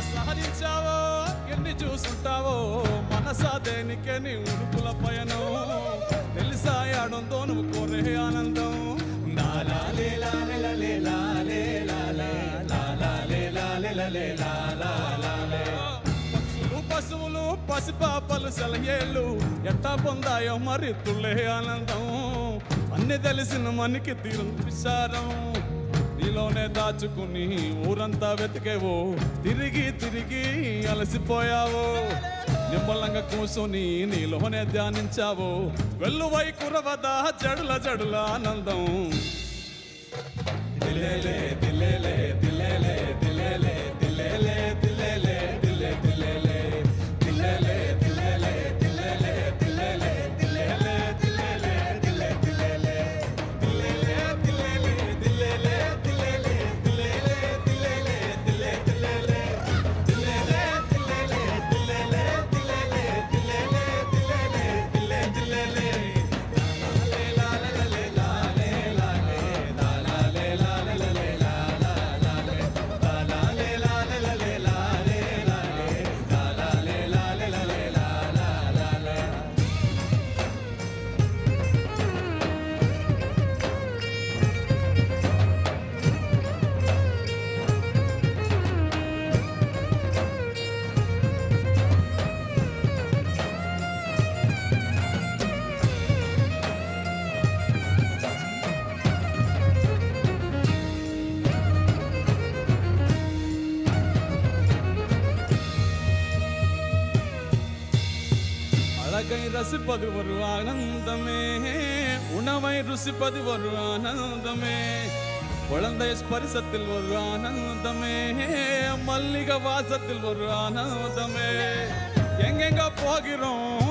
సహరించావో ఎన్ని చూసుంటావో మనసా దేనికే నీ ఉడుకుల పయనం తెలుసా ఆడంతో నువ్వు కోరే ఆనందం పశువులు పసిపాపలు సెలయేళ్ళు ఎట్టా పొందాయో మరి తుళ్ళే ఆనందం అన్ని తెలిసిన మనకి తీరం విచారం నీలోనే దాచుకుని ఊరంతా వెతికేవో తిరిగి తిరిగి అలసిపోయావో నిమ్మలంగా కూర్చొని నీలోనే ధ్యానించావో వెల్లువై కురవదా జడుల జడుల ఆనందం దిలేలే దిలేలే దిలేలే దిలేలే దిలేలే దిలేలే దిలే దిలేలే దిలేలే దిలేలే దిలేలే దిలేలే దిలేలే దిలేలే దిలే దిలేలే దిలేలే దిలేలే దిలేలే దిలేలే దిలేలే దిలేలే దిలే దిలేలే దిలేలే దిలేలే దిలేలే దిలేలే దిలేలే దిలేలే దిలే దిలేలే அழகை ரசிப்பது ஒரு ஆனந்தமே உணவை ருசிப்பது ஒரு ஆனந்தமே குழந்தை ஸ்பரிசத்தில் ஒரு ஆனந்தமே மல்லிகை வாசத்தில் ஒரு ஆனந்தமே எங்கெங்க போகிறோம்